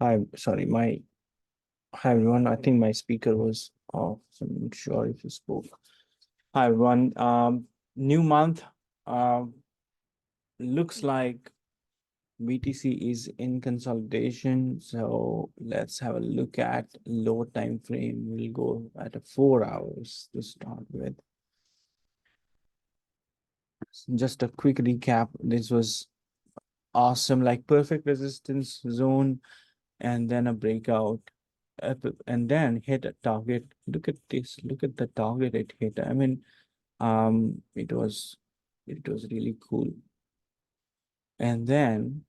Hi, sorry, hi everyone. I think my speaker was off, so I'm not sure if you spoke. Hi everyone. New month. Looks like BTC is in consolidation. So let's have a look at low time frame. We'll go at a 4 hours to start with. Just a quick recap. This was awesome, like perfect resistance zone, and then a breakout and then hit a target. Look at this. Look at the target it hit. I mean, it was really cool. And then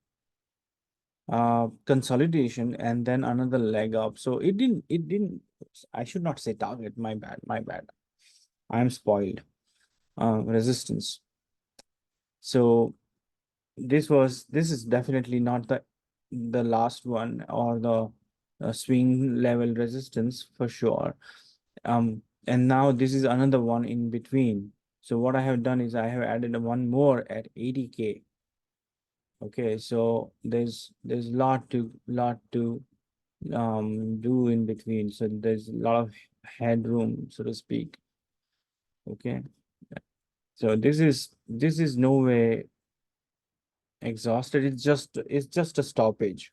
consolidation and then another leg up. So it didn't I should not say target. My bad. My bad. I'm spoiled. Resistance. So this is definitely not the last one or the swing level resistance for sure. And now this is another one in between. So what I have done is I have added one more at 80K. Okay, so there's lot to do in between. So there's a lot of headroom, so to speak. Okay. So this is no way exhausted. It's just a stoppage.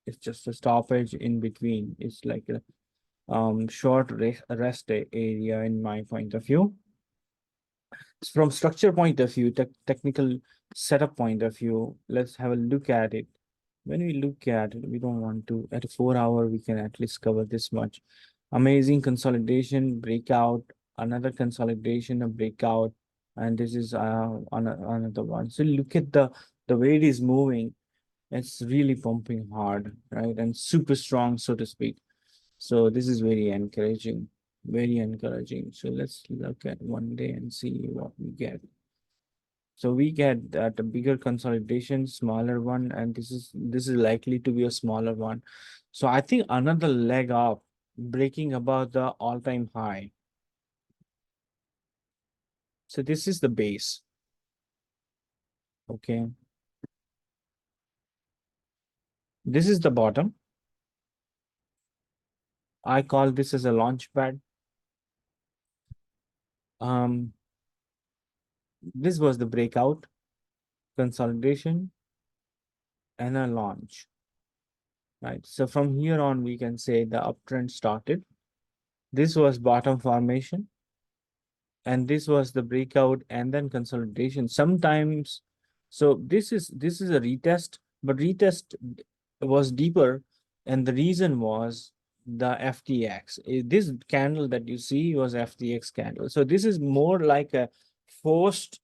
It's just a stoppage in between. It's like a short rest area in my point of view. From structure point of view, technical setup point of view, let's have a look at it. When we look at it, we don't want to, at a 4 hour, we can at least cover this much. Amazing consolidation, breakout, another consolidation, a breakout, and this is another one. So look at the way it is moving. It's really pumping hard, right? And super strong, so to speak. So this is very encouraging, very encouraging. So let's look at one day and see what we get. So we get that a bigger consolidation, smaller one, and this is likely to be a smaller one. So I think another leg up, breaking above the all-time high. So this is the base. Okay. This is the bottom. I call this as a launch pad. Um, this was the breakout, consolidation, and a launch. Right. So from here on, we can say the uptrend started. This was bottom formation, and this was the breakout and then consolidation. Sometimes, so this is a retest, but retest was deeper, and the reason was the FTX. This candle that you see was FTX candle. So this is more like a forced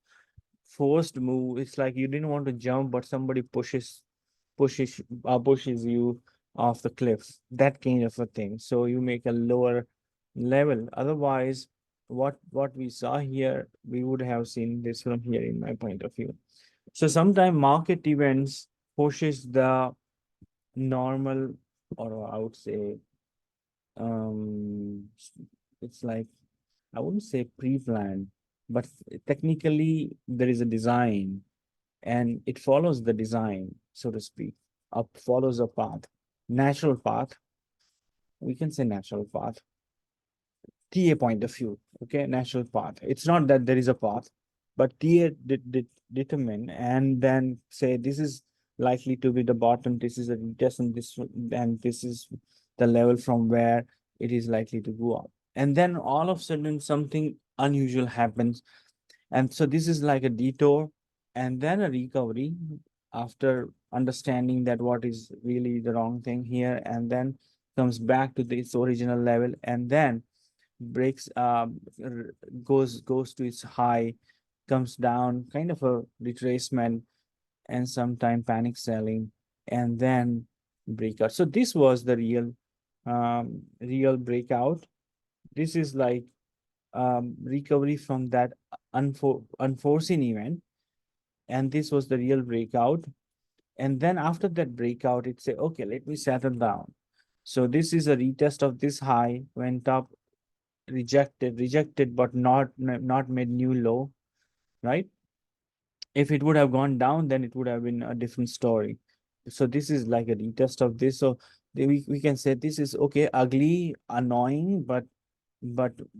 forced move. It's like you didn't want to jump, but somebody pushes you off the cliff. That kind of a thing. So you make a lower level. Otherwise, what we saw here, we would have seen this from here in my point of view. So sometimes market events pushes the normal, or I would say, um, it's like I wouldn't say pre-planned, but technically there is a design and it follows the design, so to speak, up follows a path, natural path. We can say natural path, TA point of view. Okay, natural path. It's not that there is a path, but TA determine and then say this is likely to be the bottom. This is a retest, and this is the level from where it is likely to go up. And then all of a sudden something unusual happens, and so this is like a detour and then a recovery after understanding that what is really the wrong thing here, and then comes back to its original level, and then breaks goes to its high, comes down, kind of a retracement, and sometime panic selling, and then breakout. So this was the real breakout. This is like recovery from that unforeseen event, and this was the real breakout. And then after that breakout, it say, okay, let me settle down. So this is a retest of this high, went up, rejected, but not made new low, right? If it would have gone down, then it would have been a different story. So this is like a retest of this. So we can say this is okay, ugly, annoying, but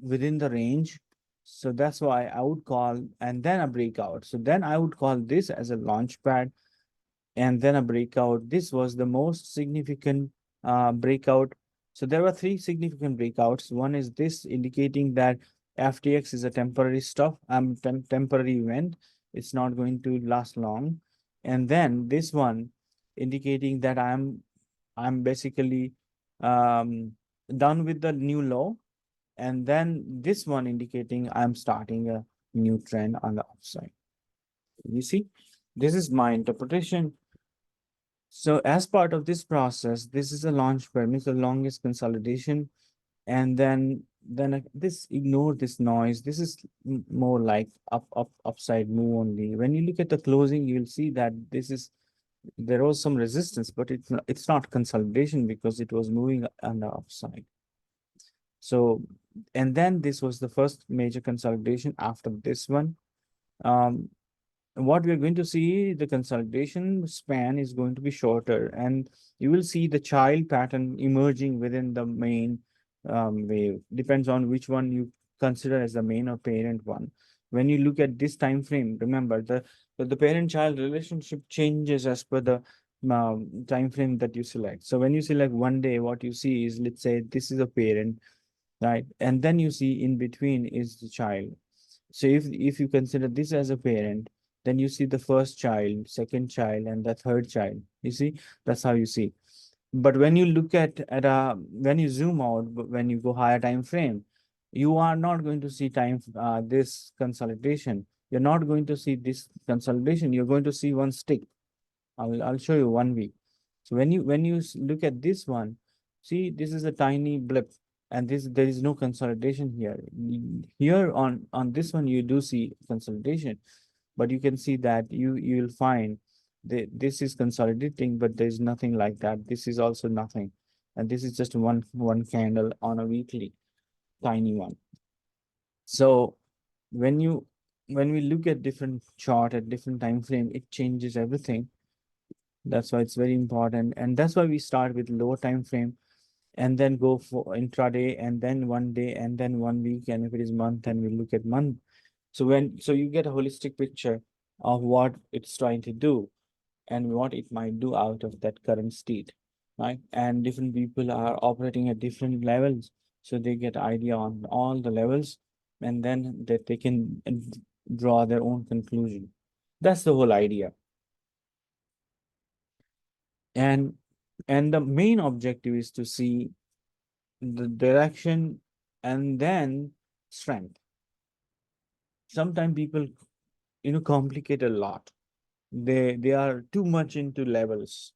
within the range. So that's why I would call, and then a breakout. So then I would call this as a launch pad, and then a breakout. This was the most significant breakout. So there were three significant breakouts. One is this, indicating that FTX is a temporary stuff, temporary event. It's not going to last long. And then this one, indicating that I'm basically done with the new low. And then this one indicating I'm starting a new trend on the upside. You see, this is my interpretation. So as part of this process, this is a launch premise, the longest consolidation, and then this, ignore this noise. This is more like upside move only. When you look at the closing, you'll see that there was some resistance, but it's not consolidation because it was moving on the upside. So, and then this was the first major consolidation after this one. Um, what we're going to see, the consolidation span is going to be shorter, and you will see the child pattern emerging within the main wave. Depends on which one you consider as the main or parent one. When you look at this time frame, remember the parent-child relationship changes as per the time frame that you select. So when you select one day, what you see is, let's say this is a parent, right? And then you see in between is the child. So if you consider this as a parent, then you see the first child, second child, and the third child. You see, that's how you see. But when you look at a when you zoom out, when you go higher time frame, you are not going to see this consolidation. You're not going to see this consolidation. You're going to see one stick. I'll show you 1 week. So when you look at this one, see, this is a tiny blip, and there is no consolidation here. Here on this one you do see consolidation, but you can see that you'll find that this is consolidating, but there's nothing like that. This is also nothing, and this is just one candle on a weekly, tiny one. So when you when we look at different chart at different time frame, it changes everything. That's why it's very important. And that's why we start with lower time frame and then go for intraday and then 1 day and then 1 week. And if it is month, then we look at month. So you get a holistic picture of what it's trying to do and what it might do out of that current state, right? And different people are operating at different levels. So they get idea on all the levels, and then that they can draw their own conclusion. That's the whole idea. And the main objective is to see the direction and then strength. Sometimes people complicate a lot. They are too much into levels,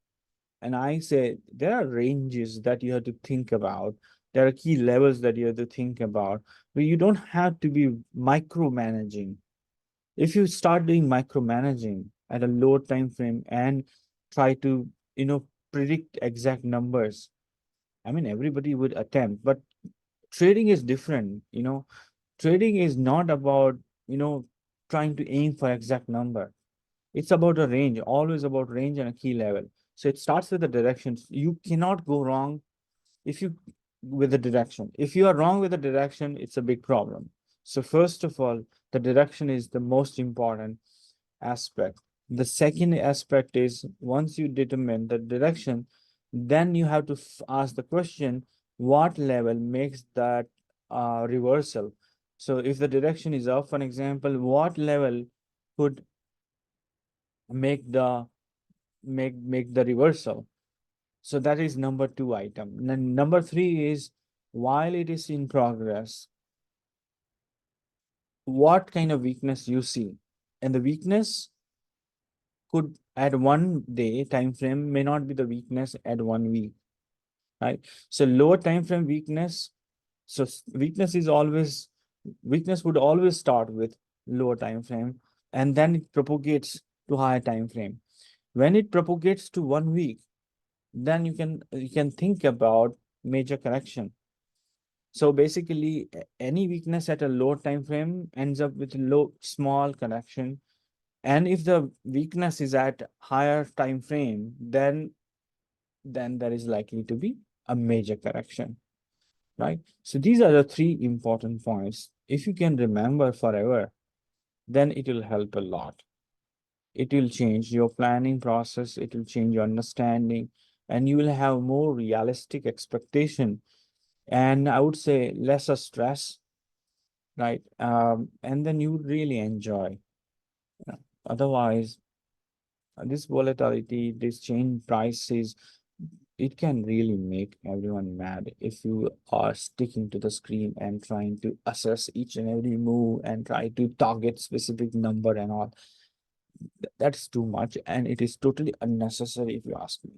and I say there are ranges that you have to think about. There are key levels that you have to think about, but you don't have to be micromanaging. If you start doing micromanaging at a low time frame and try to predict exact numbers, I mean, everybody would attempt, but trading is different. Trading is not about, trying to aim for exact number. It's about a range, always about range and a key level. So it starts with the directions. You cannot go wrong if you with the direction. If you are wrong with the direction, it's a big problem. So first of all, the direction is the most important aspect. The second aspect is, once you determine the direction, then you have to ask the question, what level makes that reversal? So if the direction is up, for example, what level could make the reversal? So that is number two item. Then number three is, while it is in progress, what kind of weakness you see? And the weakness could at 1 day time frame may not be the weakness at 1 week, right? So lower time frame weakness. So weakness would always start with lower time frame, and then it propagates to higher time frame. When it propagates to 1 week, then you can think about major correction. So basically, any weakness at a low time frame ends up with low small correction. And if the weakness is at higher time frame, then then there is likely to be a major correction, right? So these are the three important points. If you can remember forever, then it will help a lot. It will change your planning process, it will change your understanding, and you will have more realistic expectation. And I would say lesser stress, right? And then you would really enjoy. Otherwise, this volatility, this change prices, it can really make everyone mad if you are sticking to the screen and trying to assess each and every move and try to target specific number and all. That's too much, and it is totally unnecessary if you ask me.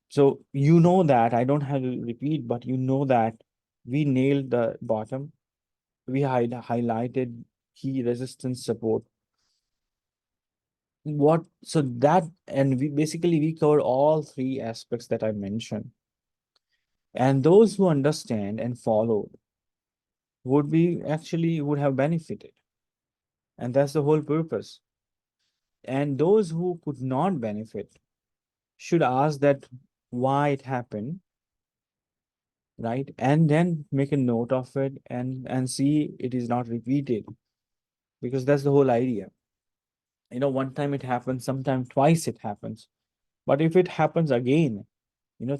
So you know that I don't have to repeat, but you know that we nailed the bottom. We highlighted key resistance support. What so that and we basically we covered all three aspects that I mentioned. And those who understand and follow would have benefited. And that's the whole purpose. And those who could not benefit should ask that why it happened, right? And then make a note of it and see it is not repeated, because that's the whole idea. One time it happens, sometimes twice it happens. But if it happens again,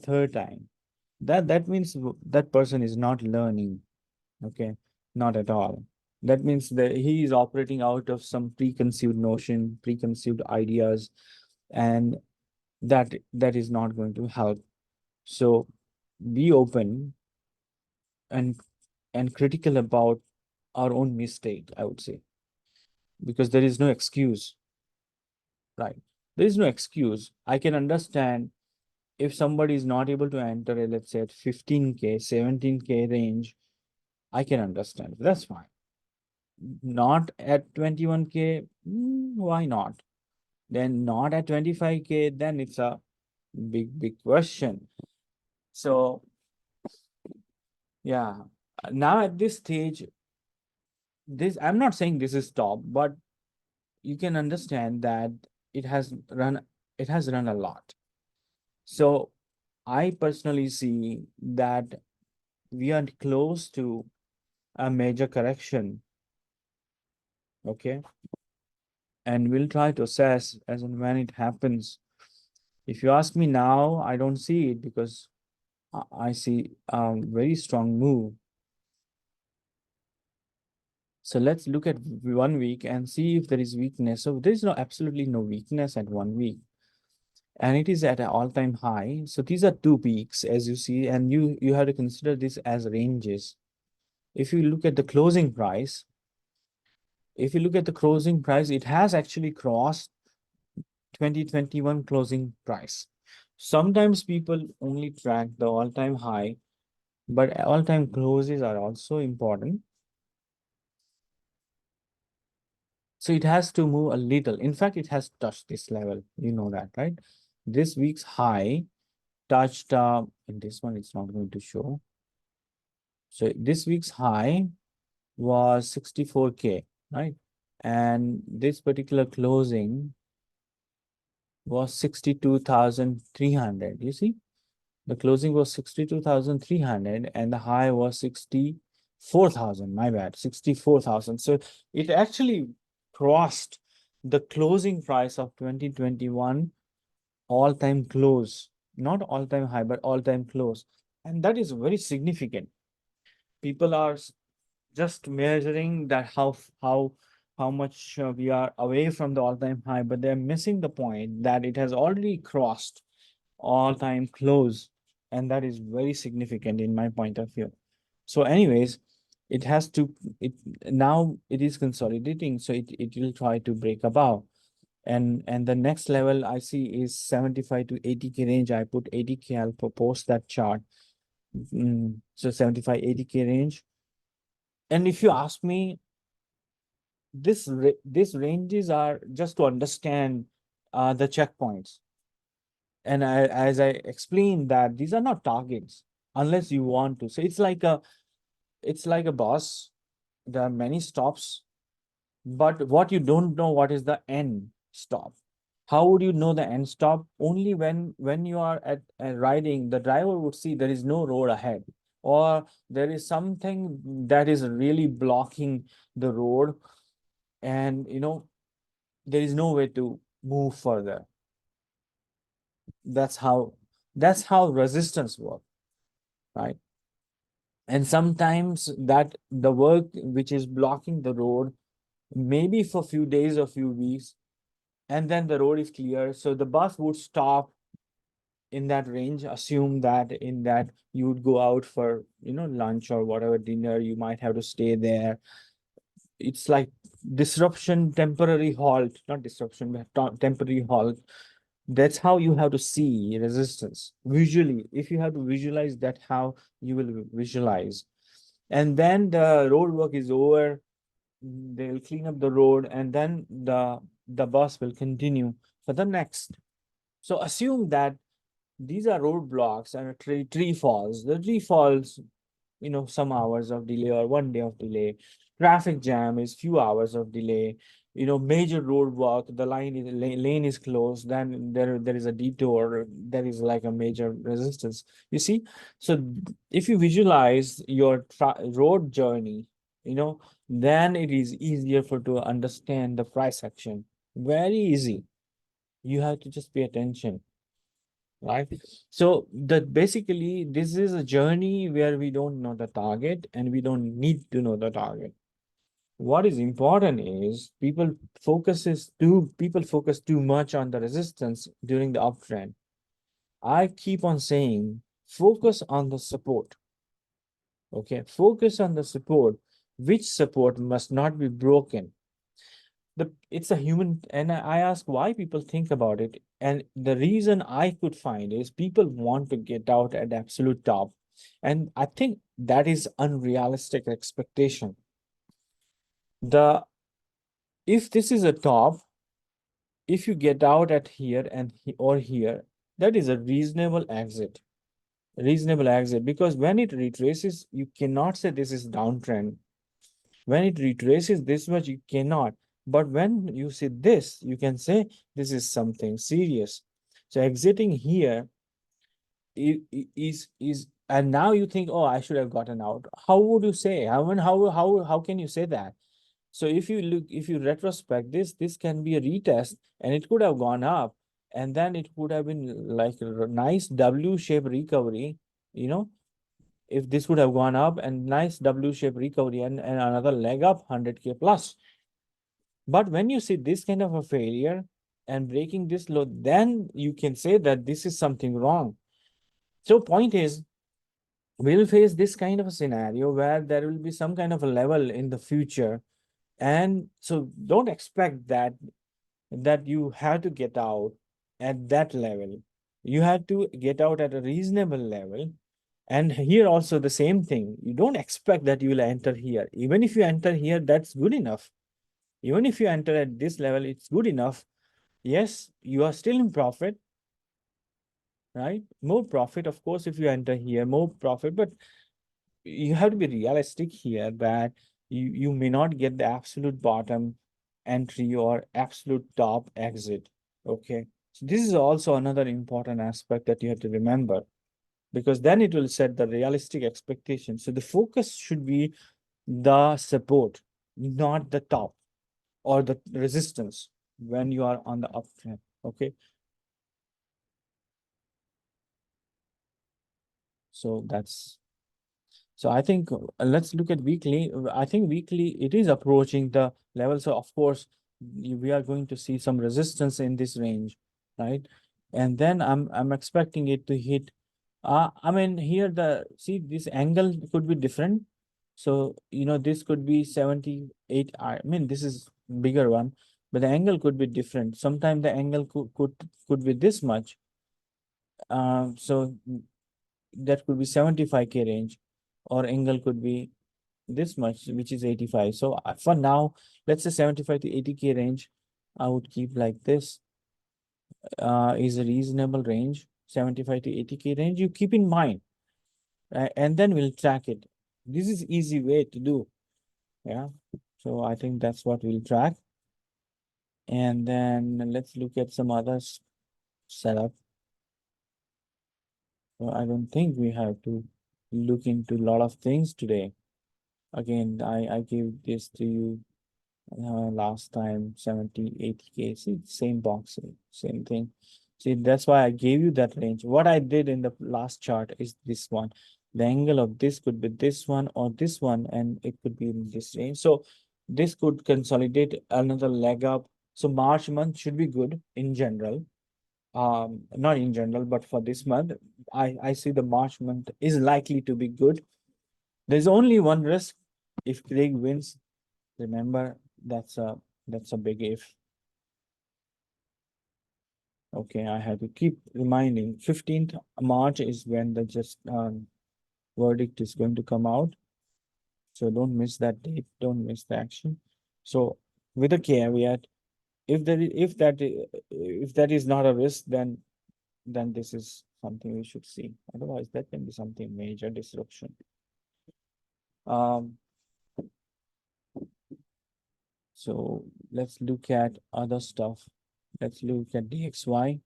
third time, that means that person is not learning. Okay, not at all. That means that he is operating out of some preconceived notion, preconceived ideas, and that is not going to help. So be open and critical about our own mistake, I would say, because there is no excuse, right? There is no excuse. I can understand if somebody is not able to enter a, let's say, at 15K, 17K range, I can understand. That's fine. Not at 21K, why not? Then not at 25K, then it's a big question. So yeah, now at this stage, this I'm not saying this is top, but you can understand that it has run it has run a lot. So I personally see that we are close to a major correction. Okay. And we'll try to assess as and when it happens. If you ask me now, I don't see it because I see a very strong move. So let's look at 1 week and see if there is weakness. So there is absolutely no weakness at 1 week. And it is at an all-time high. So these are two peaks, as you see, and you have to consider this as ranges. If you look at the closing price, it has actually crossed 2021 closing price. Sometimes people only track the all-time high, but all-time closes are also important. So it has to move a little. In fact, it has touched this level. You know that, right? This week's high touched, in this one, it's not going to show. So this week's high was 64K, right? And this particular closing was 62,300. You see, the closing was 62,300 and the high was 64,000. My bad, 64,000. So it actually crossed the closing price of 2021 all-time close, not all-time high, but all-time close. And that is very significant. People are just measuring that how much we are away from the all-time high, but they're missing the point that it has already crossed all-time close, and that is very significant in my point of view. So anyways, it has to it now it is consolidating, so it will try to break above. And the next level I see is 75 to 80K range. I put 80K. I'll post that chart. So 75 80K range. And if you ask me, these ranges are just to understand the checkpoints. And as I explained, that these are not targets unless you want to. So it's like a boss. There are many stops, but what you don't know what is the end stop. How would you know the end stop? Only when you are at riding, the driver would see there is no road ahead, or there is something that is really blocking the road, and there is no way to move further. That's how resistance works, right? And sometimes that the work which is blocking the road, maybe for few days or few weeks, and then the road is clear, so the bus would stop in that range. Assume that in that you would go out for lunch or whatever, dinner, you might have to stay there. It's like disruption, temporary halt, not disruption, but temporary halt. That's how you have to see resistance visually. If you have to visualize that, how you will visualize. And then the road work is over, they'll clean up the road, and then the bus will continue for the next. So assume that these are roadblocks, and a tree falls. The tree falls, some hours of delay or 1 day of delay. Traffic jam is few hours of delay. Major road work, the lane is closed, then there is a detour, there is like a major resistance. You see? So if you visualize your road journey, then it is easier for to understand the price action. Very easy. You have to just pay attention, right? So that basically this is a journey where we don't know the target, and we don't need to know the target. What is important is people focus too much on the resistance during the uptrend. I keep on saying focus on the support. Okay, focus on the support. Which support must not be broken? It's a human, and I ask why people think about it, and the reason I could find is people want to get out at absolute top, and I think that is unrealistic expectation. The If this is a top, if you get out at here and or here, that is a reasonable exit, because when it retraces, you cannot say this is downtrend. When it retraces this much, you cannot. But when you see this, you can say this is something serious. So exiting here is and now you think, oh, I should have gotten out. How would you say? How can you say that? So if you retrospect this can be a retest, and it could have gone up, and then it would have been like a nice W-shaped recovery, you know, if this would have gone up and nice W-shaped recovery, and another leg up 100K plus. But when you see this kind of a failure and breaking this low, then you can say that this is something wrong. So point is, we'll face this kind of a scenario where there will be some kind of a level in the future. And so don't expect that you have to get out at that level. You have to get out at a reasonable level. And here also the same thing. You don't expect that you will enter here. Even if you enter here, that's good enough. Even if you enter at this level, it's good enough. Yes, you are still in profit, right? More profit, of course, if you enter here, more profit, but you have to be realistic here that you may not get the absolute bottom entry or absolute top exit. Okay. So this is also another important aspect that you have to remember, because then it will set the realistic expectation. So the focus should be the support, not the top or the resistance when you are on the uptrend. Okay. So I think let's look at weekly. I think weekly it is approaching the level. So of course we are going to see some resistance in this range, right? And then I'm expecting it to hit. I mean here see this angle could be different. So this could be 78. I mean this is bigger one, but the angle could be different. Sometimes the angle could be this much. So that could be 75K range, or angle could be this much, which is 85. So for now, let's say 75 to 80K range, I would keep like this. Is a reasonable range. 75 to 80K range, you keep in mind, and then we'll track it. This is easy way to do. Yeah. So I think that's what we'll track. And then let's look at some other setup. I don't think we have to look into a lot of things today. Again, I gave this to you last time, 70, 80K. See, same box, same thing. See, that's why I gave you that range. What I did in the last chart is this one. The angle of this could be this one or this one, and it could be in this range. So this could consolidate another leg up. So March month should be good in general. Not in general, but for this month, I see the March month is likely to be good. There's only one risk. If Craig wins, remember that's a big if. Okay, I have to keep reminding. 15th March is when the just verdict is going to come out. So don't miss that date. Don't miss the action. So with a caveat, if that is not a risk, then this is something we should see. Otherwise, that can be something major disruption. Um, so let's look at other stuff. Let's look at DXY.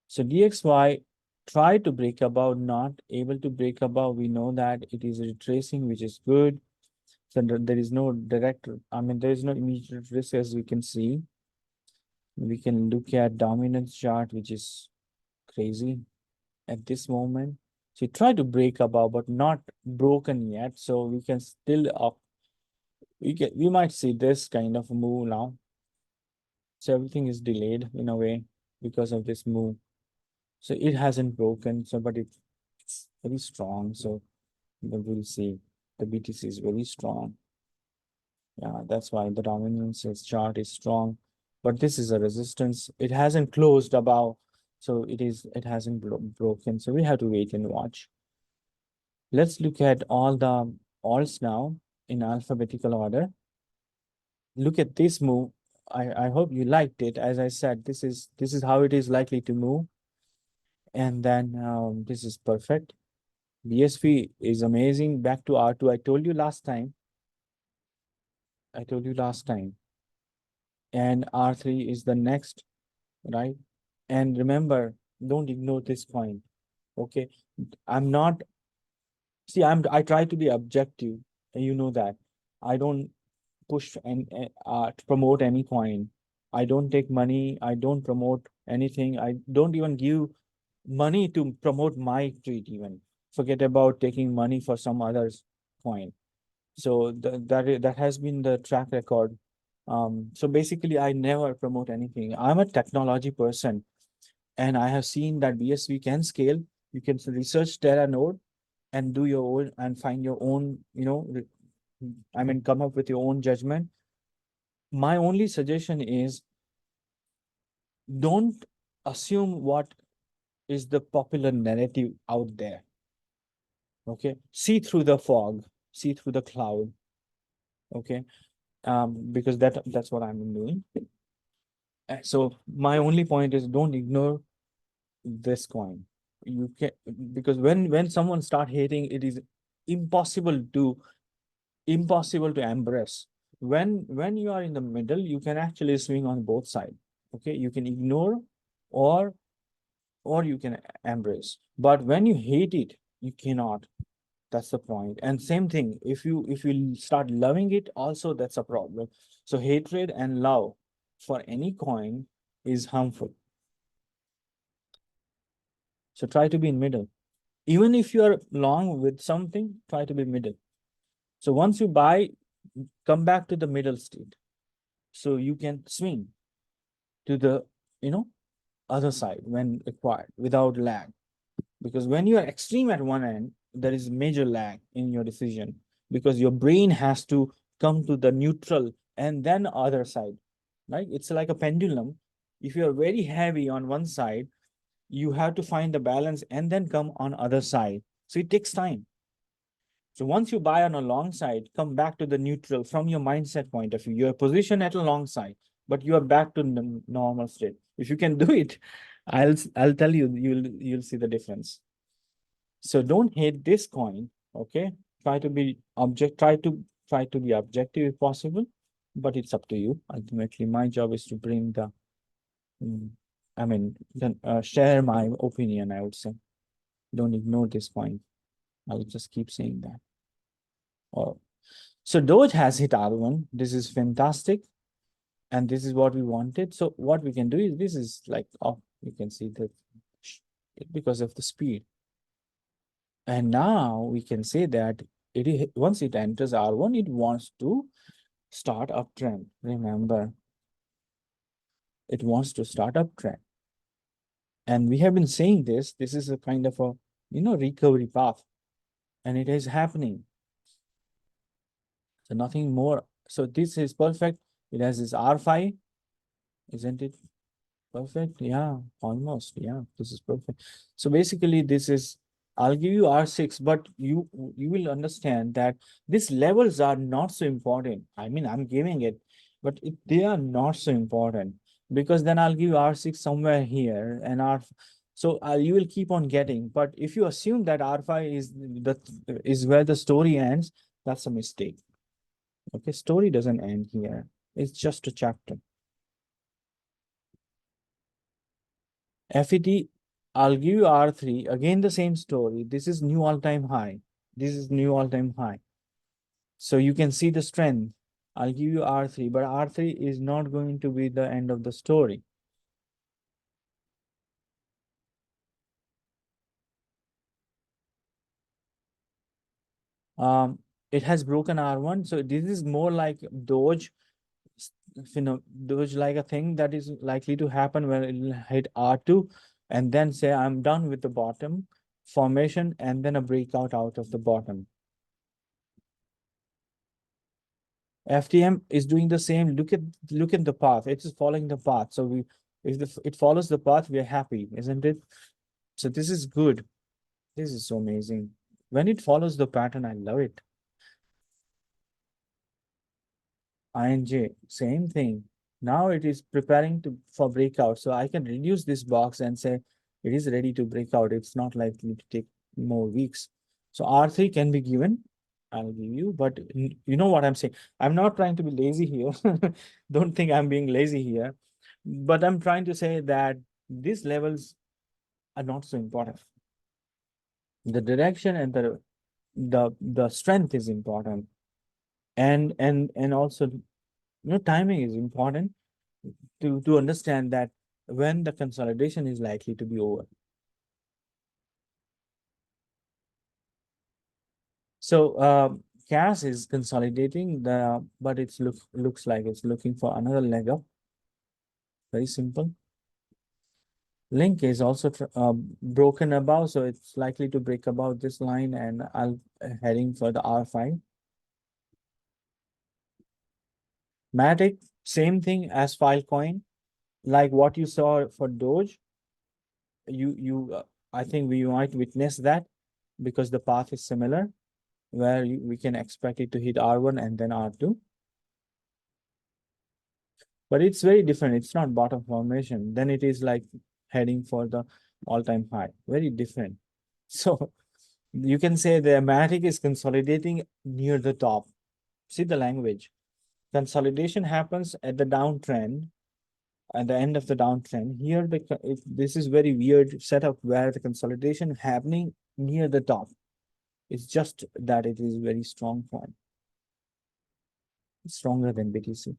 So DXY tried to break above, not able to break above. We know that it is retracing, which is good. So there is no direct, I mean, there is no immediate risk as we can see. We can look at dominance chart, which is crazy at this moment. So try to break above, but not broken yet. So we can still up. We might see this kind of move now. So everything is delayed in a way because of this move. So it hasn't broken. So but it's very strong. So we'll see. The BTC is very strong. Yeah, that's why the dominance chart is strong. But this is a resistance. It hasn't closed above. So it hasn't broken. So we have to wait and watch. Let's look at all the alts now in alphabetical order. Look at this move. I hope you liked it. As I said, this is how it is likely to move. And then this is perfect. BSV is amazing. Back to R2. I told you last time. And R3 is the next, right? And remember, don't ignore this point. Okay. I'm not, see, I try to be objective, and you know that. I don't push and to promote any coin. I don't take money. I don't promote anything. I don't even give money to promote my tweet even. Forget about taking money for some other's coin. So that has been the track record. So basically, I never promote anything. I'm a technology person, and I have seen that BSV can scale. You can research Terra node and do your own and find your own, I mean, come up with your own judgment. My only suggestion is don't assume what is the popular narrative out there. Okay, see through the fog, see through the cloud. Okay, because that's what I'm doing. So my only point is don't ignore this coin. You can, because when someone start hating, it is impossible to embrace. When you are in the middle, you can actually swing on both sides. Okay, you can ignore or you can embrace. But when you hate it, you cannot. That's the point. And same thing, if you start loving it, also that's a problem. So hatred and love for any coin is harmful. So try to be in middle. Even if you are long with something, try to be middle. So once you buy, come back to the middle state. So you can swing to the, you know, other side when required without lag. Because when you are extreme at one end, there is major lag in your decision because your brain has to come to the neutral and then other side, right? It's like a pendulum. If you are very heavy on one side, you have to find the balance and then come on other side. So it takes time. So once you buy on a long side, come back to the neutral from your mindset point of view. Your position at a long side, but you are back to the normal state. If you can do it, I'll tell you, you'll see the difference. So don't hate this coin. Okay, try to be objective if possible. but it's up to you. Ultimately, my job is to bring the, mm, share my opinion, I would say. Don't ignore this point. I'll just keep saying that. Oh. So Doge has hit R1. This is fantastic. And this is what we wanted. So what we can do is, this is like, oh, you can see that because of the speed. And now we can say that once it enters R1, it wants to start uptrend. Remember, it wants to start uptrend. And we have been saying this is a kind of a, recovery path, and it is happening. So nothing more. So this is perfect. It has this R5, isn't it? Perfect. Yeah, almost. Yeah, this is perfect. So basically, this is, I'll give you R6, but you will understand that these levels are not so important. I mean, I'm giving it, but they are not so important, because then I'll give you R6 somewhere here and R. So you will keep on getting. But if you assume that R5 is where the story ends, that's a mistake. Okay, story doesn't end here. It's just a chapter. FET, I'll give you R3, again the same story. This is new all-time high. This is new all-time high. So you can see the strength. I'll give you R3, but R3 is not going to be the end of the story. It has broken R1, so this is more like Doge, Doge like a thing that is likely to happen when it will hit R2 and then say, I'm done with the bottom formation, and then a breakout out of the bottom. FTM is doing the same. Look at the path. It is following the path. So if it follows the path, we are happy, isn't it? So this is good. This is so amazing. When it follows the pattern, I love it. INJ, same thing. Now it is preparing for breakout. So I can reduce this box and say it is ready to break out. It's not likely to take more weeks. So R3 can be given. I'll give you, but you know what I'm saying. I'm not trying to be lazy here. Don't think I'm being lazy here. But I'm trying to say that these levels are not so important. The direction and the strength is important. And also, timing is important to understand that when the consolidation is likely to be over. So CAS is consolidating but it's looks like it's looking for another leg up. Very simple. Link is also broken above, so it's likely to break above this line, and I'll heading for the R5. Matic, same thing as Filecoin, like what you saw for Doge. I think we might witness that because the path is similar, where we can expect it to hit R1 and then R2. But it's very different. It's not bottom formation. Then it is like heading for the all-time high. Very different. So you can say the Matic is consolidating near the top. See the language. Consolidation happens at the downtrend, at the end of the downtrend. Here, this is very weird setup where the consolidation happening near the top. It's just that it is very strong point. Stronger than BTC.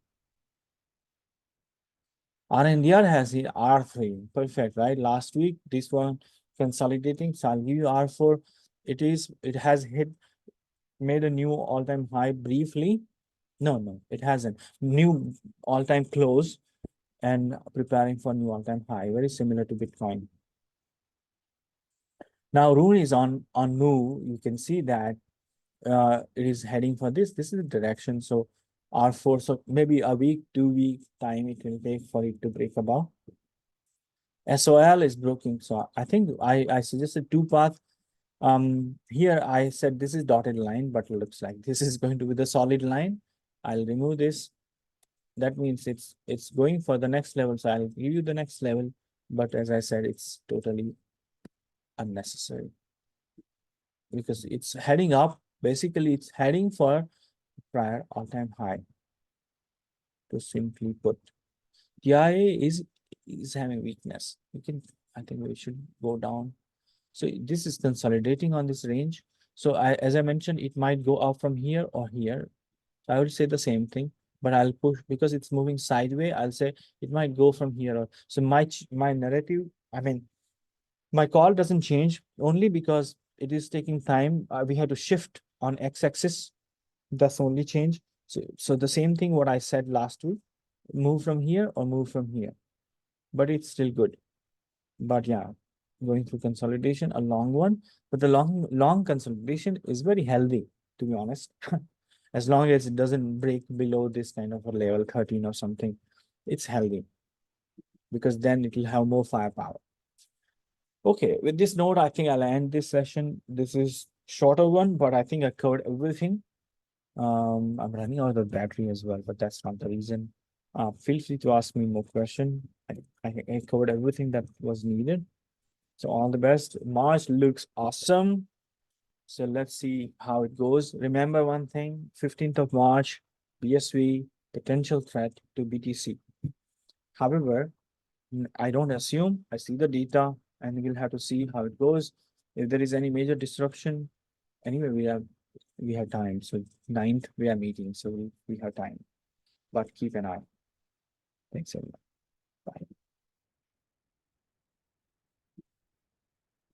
RNDR has hit R3. Perfect, right? Last week, this one consolidating. So I'll give you R4. It has made a new all-time high briefly. No, it hasn't. New all-time close and preparing for new all-time high. Very similar to Bitcoin. Now Rune is on move. You can see that it is heading for this. This is the direction. So R4. So maybe a week, 2 week time it will take for it to break above. SOL is broken. So I think I suggested two paths. Here I said this is dotted line, but looks like this is going to be the solid line. I'll remove this. That means it's going for the next level. So I'll give you the next level. But as I said, it's totally unnecessary because it's heading up. Basically, it's heading for prior all-time high. to simply put. TIA is having weakness. I think we should go down. So this is consolidating on this range. So as I mentioned, it might go up from here or here. I would say the same thing, but I'll push because it's moving sideways. I'll say it might go from here. So my narrative, I mean, my call doesn't change only because it is taking time. We have to shift on x-axis. That's the only change. So the same thing what I said last week, move from here or move from here, but it's still good. But yeah, going through consolidation, a long one, but the long consolidation is very healthy, to be honest. As long as it doesn't break below this kind of a level 13 or something, it's healthy because then it will have more firepower. Okay, with this note, I think I'll end this session. This is shorter one, but I think I covered everything. I'm running out of battery as well, but that's not the reason. Feel free to ask me more question. I covered everything that was needed. So all the best. March looks awesome. So let's see how it goes. Remember one thing, 15th of March, BSV, potential threat to BTC. However, I don't assume. I see the data and we'll have to see how it goes. If there is any major disruption, anyway, we have time. So 9th, we are meeting, so we have time. But keep an eye. Thanks everyone.